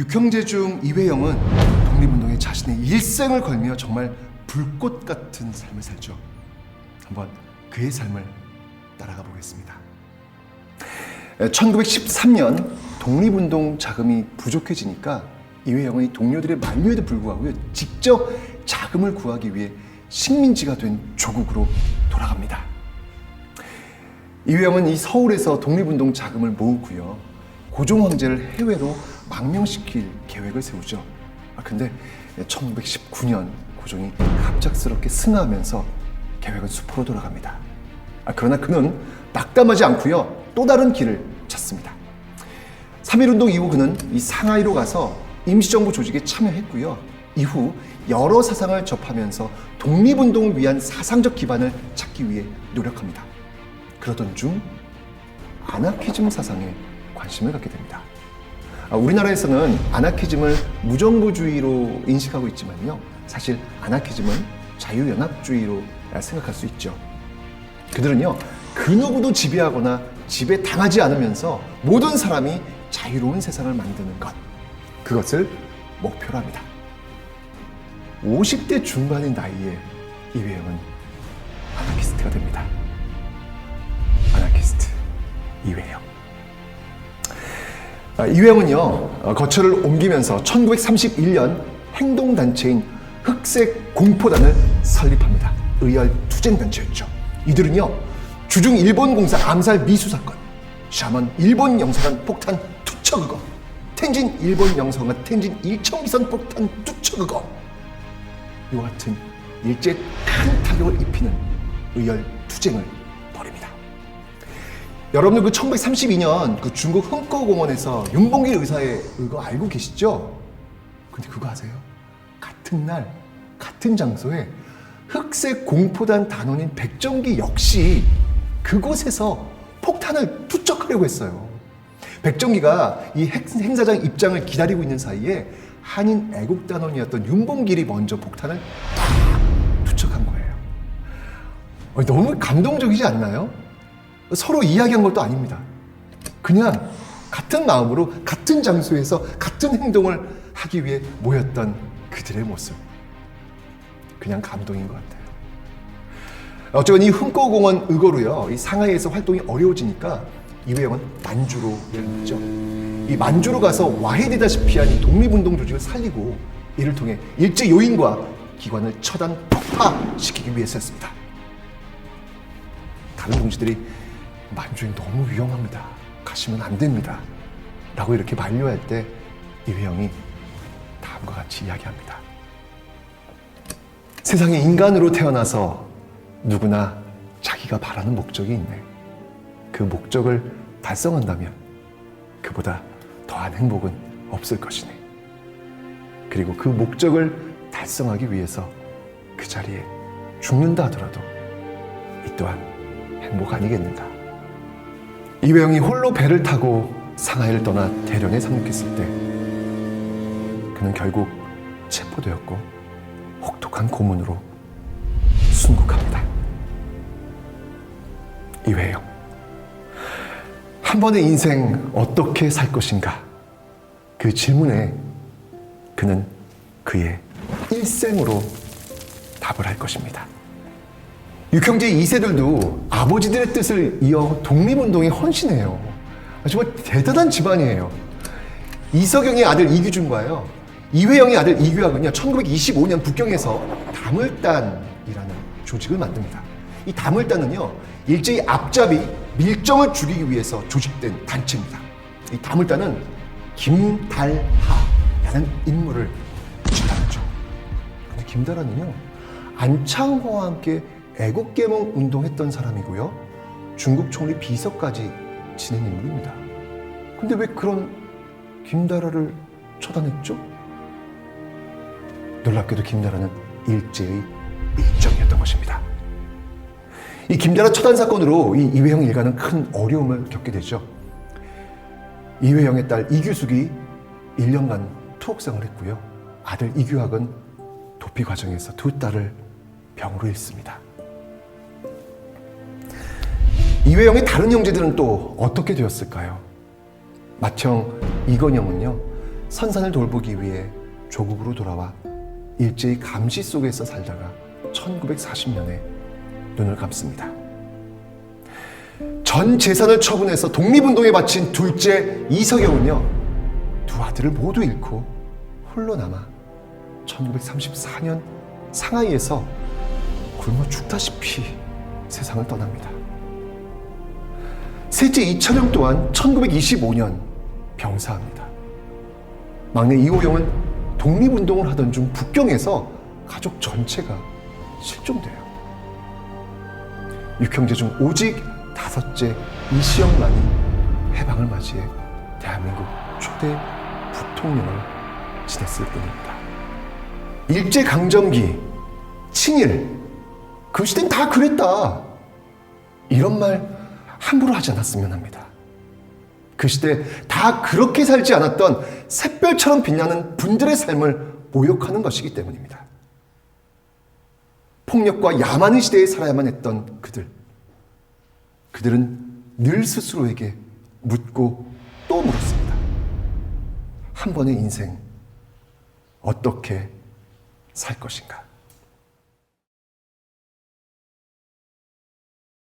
육형제 중 이회영은 독립운동에 자신의 일생을 걸며 정말 불꽃 같은 삶을 살죠. 한번 그의 삶을 따라가 보겠습니다. 1913년 독립운동 자금이 부족해지니까 이회영의 동료들의 만류에도 불구하고 직접 자금을 구하기 위해 식민지가 된 조국으로 돌아갑니다. 이회영은 이 서울에서 독립운동 자금을 모으고요, 고종 황제를 해외로 망명시킬 계획을 세우죠. 근데 1919년 고종이 갑작스럽게 승하하면서 계획은 수포로 돌아갑니다. 그러나 그는 낙담하지 않고요, 또 다른 길을 찾습니다. 3.1운동 이후 그는 이 상하이로 가서 임시정부 조직에 참여했고요, 이후 여러 사상을 접하면서 독립운동을 위한 사상적 기반을 찾기 위해 노력합니다. 그러던 중 아나키즘 사상에 관심을 갖게 됩니다. 우리나라에서는 아나키즘을 무정부주의로 인식하고 있지만요, 사실 아나키즘은 자유연합주의로 생각할 수 있죠. 그들은요, 그 누구도 지배하거나 지배당하지 않으면서 모든 사람이 자유로운 세상을 만드는 것, 그것을 목표로 합니다. 50대 중반의 나이에 이회영은 아나키스트가 됩니다. 아나키스트 이회영. 이회영은요, 거처를 옮기면서 1931년 행동단체인 흑색 공포단을 설립합니다. 의열 투쟁단체였죠. 이들은요, 주중 일본 공사 암살 미수 사건, 샤먼 일본 영사관 폭탄 투척의거, 텐진 일본 영사관 텐진 일청기선 폭탄 투척의거, 이와 같은 일제에 큰 타격을 입히는 의열 투쟁을 벌입니다. 여러분들 그 1932년 그 중국 흥꺼공원에서 윤봉길 의사의 의거 알고 계시죠? 근데 그거 아세요? 같은 날 같은 장소에 흑색 공포단 단원인 백정기 역시 그곳에서 폭탄을 투척하려고 했어요. 백정기가 이 행사장 입장을 기다리고 있는 사이에 한인 애국단원이었던 윤봉길이 먼저 폭탄을 딱 투척한 거예요. 너무 감동적이지 않나요? 서로 이야기한 것도 아닙니다. 그냥 같은 마음으로 같은 장소에서 같은 행동을 하기 위해 모였던 그들의 모습, 그냥 감동인 것 같아요. 어쨌건 이 흥꺼공원 의거로요, 이 상하이에서 활동이 어려워지니까 이회영은 만주로 갔죠. 이 만주로 가서 와해되다시피 한 이 독립운동 조직을 살리고 이를 통해 일제 요인과 기관을 처단 폭파시키기 위해서였습니다. 다른 동지들이 만주는 너무 위험합니다, 가시면 안 됩니다 라고 이렇게 만류할 때 이회영이 다음과 같이 이야기합니다. 세상에 인간으로 태어나서 누구나 자기가 바라는 목적이 있네. 그 목적을 달성한다면 그보다 더한 행복은 없을 것이네. 그리고 그 목적을 달성하기 위해서 그 자리에 죽는다 하더라도 이 또한 행복 아니겠는가. 이회영이 홀로 배를 타고 상하이를 떠나 대련에 상륙했을 때 그는 결국 체포되었고 혹독한 고문으로 순국합니다. 이회영, 한 번의 인생 어떻게 살 것인가, 그 질문에 그는 그의 일생으로 답을 할 것입니다. 육형제 2세들도 아버지들의 뜻을 이어 독립운동에 헌신해요. 정말 대단한 집안이에요. 이석영의 아들 이규준과요, 이회영의 아들 이규학은요, 1925년 북경에서 다물단이라는 조직을 만듭니다. 이 다물단은요, 일제의 앞잡이 밀정을 죽이기 위해서 조직된 단체입니다. 이 다물단은 김달하라는 인물을 처단하죠. 근데 김달하는요, 안창호와 함께 애국개몽 운동했던 사람이고요, 중국 총리 비서까지 지낸 인물입니다. 근데 왜 그런 김달하를 처단했죠? 놀랍게도 김달하는 일제의 일정이었던 것입니다. 이 김달하 처단 사건으로 이 이회영 일가는 큰 어려움을 겪게 되죠. 이회영의 딸 이규숙이 1년간 투옥생을 했고요, 아들 이규학은 도피 과정에서 두 딸을 병으로 잃습니다. 이회영의 다른 형제들은 또 어떻게 되었을까요? 맏형 이건영은요, 선산을 돌보기 위해 조국으로 돌아와 일제의 감시 속에서 살다가 1940년에 눈을 감습니다. 전 재산을 처분해서 독립운동에 바친 둘째 이석영은요, 두 아들을 모두 잃고 홀로 남아 1934년 상하이에서 굶어 죽다시피 세상을 떠납니다. 셋째 이철영 또한 1925년 병사합니다. 막내 이호영은 독립운동을 하던 중 북경에서 가족 전체가 실종돼요. 육형제 중 오직 다섯째 이시영만이 해방을 맞이해 대한민국 초대 부통령을 지냈을 뿐입니다. 일제강점기, 친일, 그 시대는 다 그랬다, 이런 말 함부로 하지 않았으면 합니다. 그 시대 다 그렇게 살지 않았던 샛별처럼 빛나는 분들의 삶을 모욕하는 것이기 때문입니다. 폭력과 야만의 시대에 살아야만 했던 그들은 늘 스스로에게 묻고 또 물었습니다. 한 번의 인생 어떻게 살 것인가?